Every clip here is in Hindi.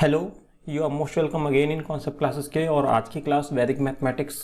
Hello, you are most welcome again in concept classes के। और आज की क्लास वैदिक मैथमेटिक्स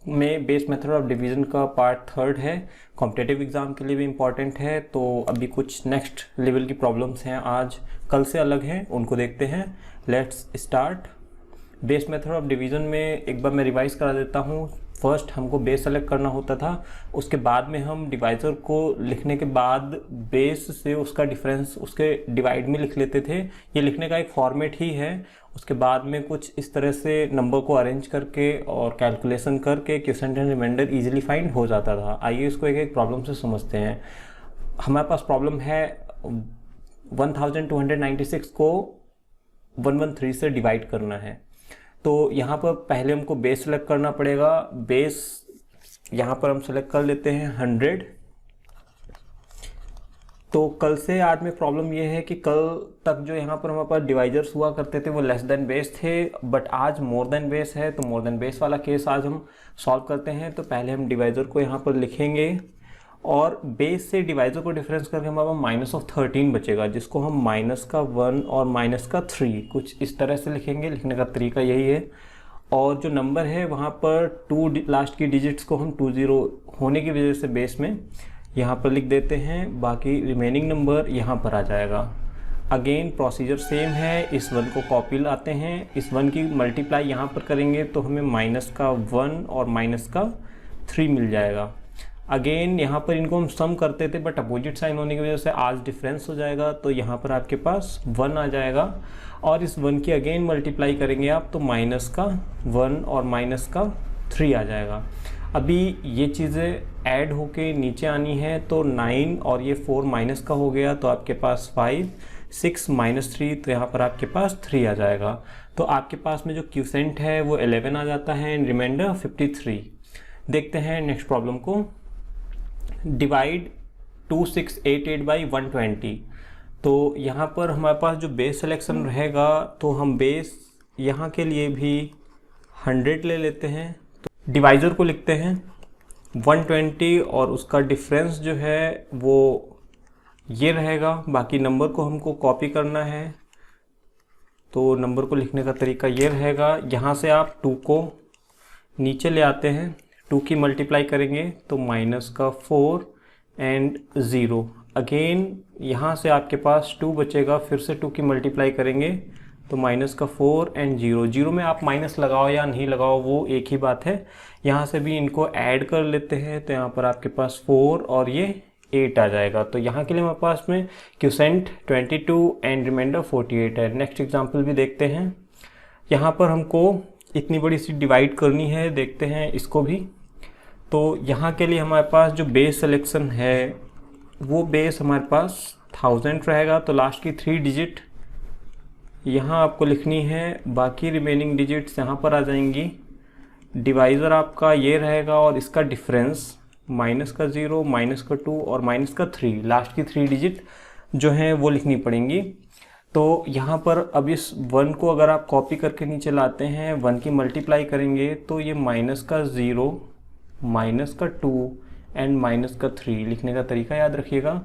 में बेस मेथड ऑफ डिवीजन का पार्ट थर्ड है। कॉम्पिटेटिव एग्जाम के लिए भी इम्पॉर्टेंट है। तो अभी कुछ नेक्स्ट लेवल की प्रॉब्लम्स हैं, आज कल से अलग हैं, उनको देखते हैं। Let's start. Base method of division में एक बार मैं रिवाइज करा देता हूँ। फर्स्ट हमको बेस सेलेक्ट करना होता था, उसके बाद में हम डिवाइज़र को लिखने के बाद बेस से उसका डिफरेंस उसके डिवाइड में लिख लेते थे। ये लिखने का एक फॉर्मेट ही है। उसके बाद में कुछ इस तरह से नंबर को अरेंज करके और कैलकुलेशन करके quotient and remainder easily find हो जाता था। आइए इसको एक एक प्रॉब्लम से समझते हैं। हमारे पास प्रॉब्लम है 1296 को 113 से डिवाइड करना है। तो यहाँ पर पहले हमको बेस सेलेक्ट करना पड़ेगा। बेस यहाँ पर हम सेलेक्ट कर लेते हैं 100। तो कल से आज में प्रॉब्लम ये है कि कल तक जो यहाँ पर हमारे पास डिवाइजर्स हुआ करते थे वो लेस देन बेस थे, बट आज मोर देन बेस है। तो मोर देन बेस वाला केस आज हम सॉल्व करते हैं। तो पहले हम डिवाइजर को यहाँ पर लिखेंगे और बेस से डिवाइजर को डिफरेंस करके हमारे पास -13 बचेगा, जिसको हम -1 और -3 कुछ इस तरह से लिखेंगे। लिखने का तरीका यही है। और जो नंबर है वहाँ पर 2 लास्ट की डिजिट्स को हम 20 होने की वजह से बेस में यहाँ पर लिख देते हैं। बाकी रिमेनिंग नंबर यहाँ पर आ जाएगा। अगेन प्रोसीजर सेम है। इस 1 को कॉपी लाते हैं, इस 1 की मल्टीप्लाई यहाँ पर करेंगे तो हमें -1 और -3 मिल जाएगा। अगेन यहाँ पर इनको हम सम करते थे, बट अपोजिट साइन होने की वजह से आज डिफरेंस हो जाएगा। तो यहाँ पर आपके पास 1 आ जाएगा और इस 1 की अगेन मल्टीप्लाई करेंगे आप तो -1 और -3 आ जाएगा। अभी ये चीज़ें ऐड होके नीचे आनी है तो 9 और ये 4 माइनस का हो गया तो आपके पास 5, 6 -3 तो यहाँ पर आपके पास 3 आ जाएगा। तो आपके पास में जो क्वोशिएंट है वो 11 आ जाता है एंड रिमाइंडर 53। देखते हैं नेक्स्ट प्रॉब्लम को। Divide 2688 by 120। तो यहाँ पर हमारे पास जो बेस सिलेक्शन रहेगा तो हम बेस यहाँ के लिए भी 100 ले लेते हैं। तो डिवाइज़र को लिखते हैं 120 और उसका डिफरेंस जो है वो ये रहेगा। बाकी नंबर को हमको कॉपी करना है तो नंबर को लिखने का तरीका ये रहेगा। यहाँ से आप 2 को नीचे ले आते हैं, 2 की मल्टीप्लाई करेंगे तो -4 एंड 0। अगेन यहाँ से आपके पास 2 बचेगा, फिर से 2 की मल्टीप्लाई करेंगे तो -4 एंड 0। 0 में आप माइनस लगाओ या नहीं लगाओ वो एक ही बात है। यहाँ से भी इनको ऐड कर लेते हैं तो यहाँ पर आपके पास 4 और ये 8 आ जाएगा। तो यहाँ के लिए हमारे पास में क्वोशिएंट 22 एंड रिमाइंडर 48 है। नेक्स्ट एग्जाम्पल भी देखते हैं। यहाँ पर हमको इतनी बड़ी सी डिवाइड करनी है, देखते हैं इसको भी। तो यहाँ के लिए हमारे पास जो बेस सिलेक्शन है वो बेस हमारे पास 1000 रहेगा। तो लास्ट की 3 डिजिट यहाँ आपको लिखनी है, बाकी रिमेनिंग डिजिट्स यहाँ पर आ जाएंगी। डिवाइज़र आपका ये रहेगा और इसका डिफरेंस -0, -2 और -3 लास्ट की 3 डिजिट जो हैं वो लिखनी पड़ेंगी। तो यहाँ पर अब इस 1 को अगर आप कॉपी करके नीचे लाते हैं, 1 की मल्टीप्लाई करेंगे तो ये -0, -2 एंड -3 लिखने का तरीका याद रखिएगा।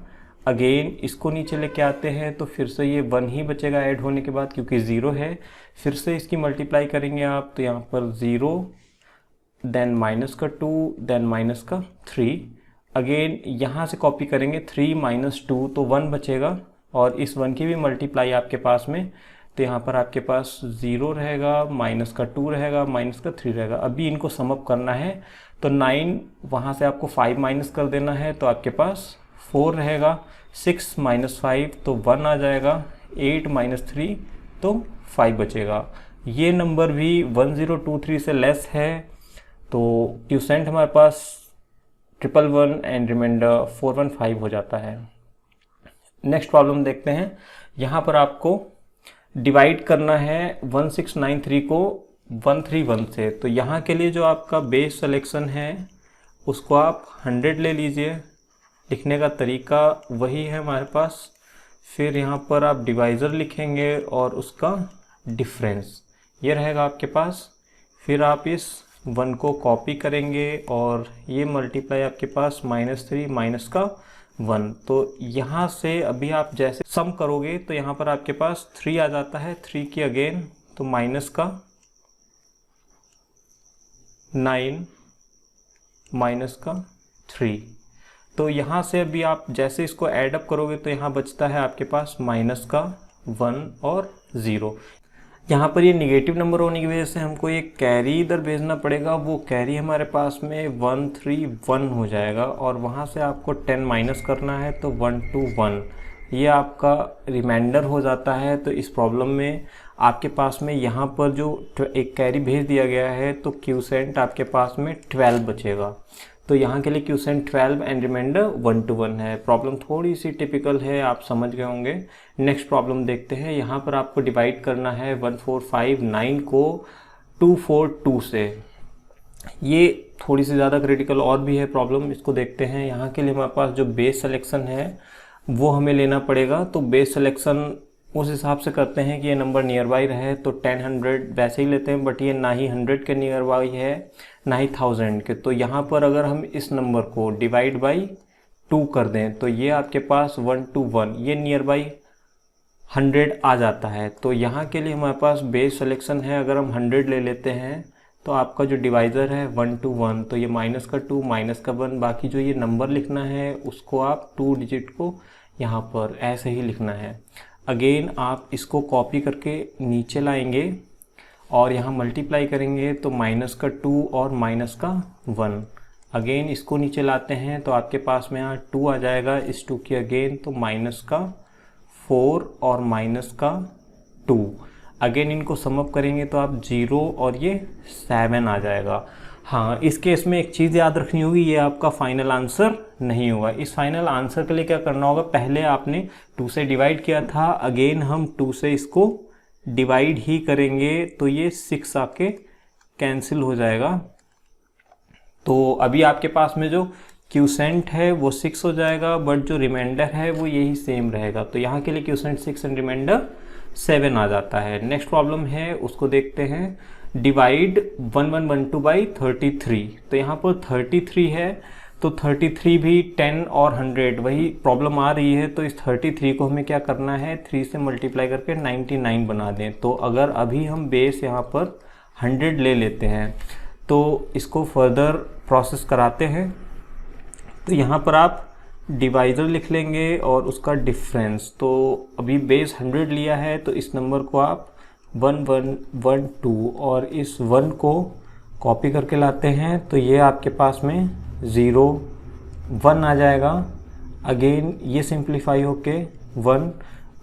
अगेन इसको नीचे लेके आते हैं तो फिर से ये 1 ही बचेगा ऐड होने के बाद क्योंकि 0 है। फिर से इसकी मल्टीप्लाई करेंगे आप तो यहाँ पर 0 देन -2 देन -3। अगेन यहाँ से कॉपी करेंगे 3 -2 तो 1 बचेगा और इस 1 की भी मल्टीप्लाई आपके पास में तो यहाँ पर आपके पास 0 रहेगा, -2 रहेगा, -3 रहेगा। अभी इनको समअप करना है तो 9 वहाँ से आपको 5 माइनस कर देना है तो आपके पास 4 रहेगा। 6 -5 तो 1 आ जाएगा। 8 -3 तो 5 बचेगा। ये नंबर भी 1023 से लेस है। तो क्वोशिएंट हमारे पास 111 एंड रिमाइंडर 415 हो जाता है। नेक्स्ट प्रॉब्लम देखते हैं। यहाँ पर आपको डिवाइड करना है 1693 को 131 से। तो यहाँ के लिए जो आपका बेस सिलेक्शन है उसको आप 100 ले लीजिए। लिखने का तरीका वही है हमारे पास। फिर यहाँ पर आप डिवाइज़र लिखेंगे और उसका डिफरेंस ये रहेगा आपके पास। फिर आप इस 1 को कॉपी करेंगे और ये मल्टीप्लाई आपके पास -3 -3 1। तो यहाँ से अभी आप जैसे सम करोगे तो यहाँ पर आपके पास 3 आ जाता है, 3 की अगेन तो माइनस का 9 माइनस का 3। तो यहाँ से अभी आप जैसे इसको ऐड अप करोगे तो यहाँ बचता है आपके पास माइनस का 1 और 0। यहाँ पर ये निगेटिव नंबर होने की वजह से हमको ये कैरी इधर भेजना पड़ेगा, वो कैरी हमारे पास में 1 3 1 हो जाएगा और वहाँ से आपको 10 माइनस करना है तो 1 2 1 ये आपका रिमाइंडर हो जाता है। तो इस प्रॉब्लम में आपके पास में यहाँ पर जो एक कैरी भेज दिया गया है तो क्यूसेंट आपके पास में 12 बचेगा। तो यहाँ के लिए क्यूसेंट 12 एंड रिमाइंडर 1 to 1 है। प्रॉब्लम थोड़ी सी टिपिकल है, आप समझ गए होंगे। नेक्स्ट प्रॉब्लम देखते हैं। यहाँ पर आपको डिवाइड करना है 1459 को 242 से। ये थोड़ी सी ज़्यादा क्रिटिकल और भी है प्रॉब्लम, इसको देखते हैं। यहाँ के लिए हमारे पास जो बेस सिलेक्शन है वो हमें लेना पड़ेगा। तो बेस सिलेक्शन उस हिसाब से करते हैं कि ये नंबर नियर बाई रहे, तो 10 100 वैसे ही लेते हैं, बट ये ना ही 100 के नियर बाई है ना ही 1000 के। तो यहाँ पर अगर हम इस नंबर को डिवाइड बाई 2 कर दें तो ये आपके पास 1 to 1 ये नियर बाई 100 आ जाता है। तो यहाँ के लिए हमारे पास बेस सिलेक्शन है, अगर हम 100 ले लेते हैं तो आपका जो डिवाइज़र है 1 to 1, तो ये माइनस का 2 माइनस का 1, बाकी जो ये नंबर लिखना है उसको आप 2 डिजिट को यहाँ पर ऐसे ही लिखना है। अगेन आप इसको कॉपी करके नीचे लाएंगे और यहाँ मल्टीप्लाई करेंगे तो माइनस का 2 और माइनस का 1। अगेन इसको नीचे लाते हैं तो आपके पास में यहाँ 2 आ जाएगा, इस 2 की अगेन तो माइनस का 4 और माइनस का 2। अगेन इनको समअप करेंगे तो आप 0 और ये 7 आ जाएगा। हाँ, इस केस में एक चीज़ याद रखनी होगी, ये आपका फाइनल आंसर नहीं होगा। इस फाइनल आंसर के लिए क्या करना होगा, पहले आपने 2 से डिवाइड किया था, अगेन हम 2 से इसको डिवाइड ही करेंगे तो ये 6 आके कैंसिल हो जाएगा। तो अभी आपके पास में जो क्यूसेंट है वो 6 हो जाएगा, बट जो रिमाइंडर है वो यही सेम रहेगा। तो यहाँ के लिए क्यूसेंट 6 एंड रिमाइंडर 7 आ जाता है। नेक्स्ट प्रॉब्लम है, उसको देखते हैं। Divide 1112 by 33। तो यहाँ पर 33 है तो 33 भी 10 और 100 वही प्रॉब्लम आ रही है। तो इस 33 को हमें क्या करना है, 3 से मल्टीप्लाई करके 99 बना दें। तो अगर अभी हम बेस यहाँ पर 100 ले लेते हैं तो इसको फर्दर प्रोसेस कराते हैं। तो यहाँ पर आप डिवाइज़र लिख लेंगे और उसका डिफरेंस। तो अभी बेस 100 लिया है तो इस नंबर को आप 1112 और इस 1 को कॉपी करके लाते हैं तो ये आपके पास में 0 1 आ जाएगा। अगेन ये सिंप्लीफाई होके 1,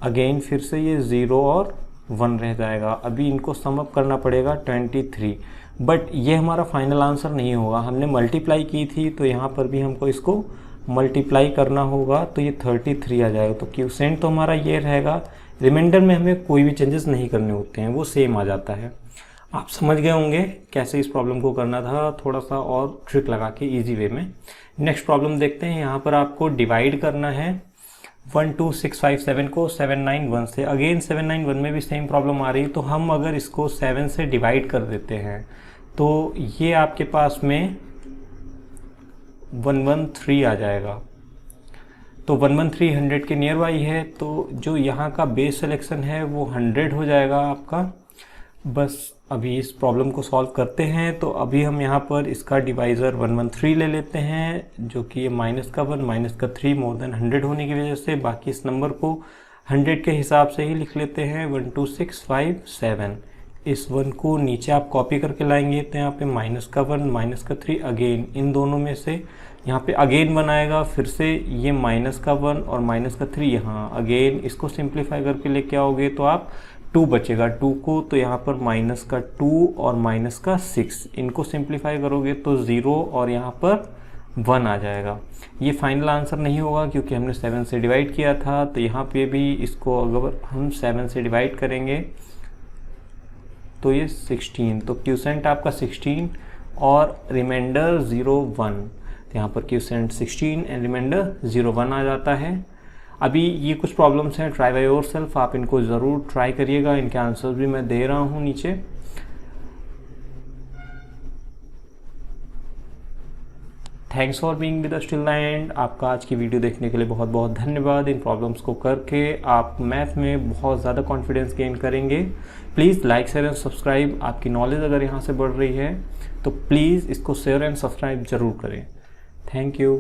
अगेन फिर से ये 0 और 1 रह जाएगा। अभी इनको समअप करना पड़ेगा 23, बट ये हमारा फाइनल आंसर नहीं होगा। हमने मल्टीप्लाई की थी तो यहाँ पर भी हमको इसको मल्टीप्लाई करना होगा तो ये 33 आ जाएगा। तो क्यूसेंट तो हमारा ये रहेगा। रिमाइंडर में हमें कोई भी चेंजेस नहीं करने होते हैं, वो सेम आ जाता है। आप समझ गए होंगे कैसे इस प्रॉब्लम को करना था, थोड़ा सा और ट्रिक लगा के इजी वे में। नेक्स्ट प्रॉब्लम देखते हैं। यहाँ पर आपको डिवाइड करना है 12657 को 791 से। अगेन 791 में भी सेम प्रॉब्लम आ रही है। तो हम अगर इसको 7 से डिवाइड कर देते हैं तो ये आपके पास में 113 आ जाएगा। तो 113 100 के नियर बाई है, तो जो यहाँ का बेस सिलेक्शन है वो 100 हो जाएगा आपका। बस अभी इस प्रॉब्लम को सॉल्व करते हैं। तो अभी हम यहाँ पर इसका डिवाइज़र 113 ले लेते हैं, जो कि ये माइनस का 1 माइनस का 3 मोर देन 100 होने की वजह से बाकी इस नंबर को 100 के हिसाब से ही लिख लेते हैं 12657। इस 1 को नीचे आप कॉपी करके लाएंगे तो यहाँ पे माइनस का 1 माइनस का 3, अगेन इन दोनों में से यहाँ पे अगेन 1 आएगा, फिर से ये माइनस का 1 और माइनस का 3 यहाँ। अगेन इसको सिंप्लीफाई करके लेके आओगे तो आप 2 बचेगा 2 को, तो यहाँ पर माइनस का 2 और माइनस का 6, इनको सिंप्लीफाई करोगे तो 0 और यहाँ पर 1 आ जाएगा। ये फाइनल आंसर नहीं होगा क्योंकि हमने 7 से डिवाइड किया था। तो यहाँ पे भी इसको अगर हम 7 से डिवाइड करेंगे तो ये 16, तो क्यूसेंट आपका 16 और रिमाइंडर 01। तो यहाँ पर क्यूसेंट 16 एंड रिमाइंडर 01 आ जाता है। अभी ये कुछ प्रॉब्लम्स हैं, ट्राई बाय योर सेल्फ, आप इनको ज़रूर ट्राई करिएगा। इनके आंसर्स भी मैं दे रहा हूँ नीचे। Thanks for being with us till the end. आपका आज की वीडियो देखने के लिए बहुत बहुत धन्यवाद। इन प्रॉब्लम्स को करके आप मैथ में बहुत ज़्यादा कॉन्फिडेंस गेन करेंगे। Please like share and subscribe. आपकी नॉलेज अगर यहाँ से बढ़ रही है तो प्लीज़ इसको शेयर एंड सब्सक्राइब ज़रूर करें। Thank you.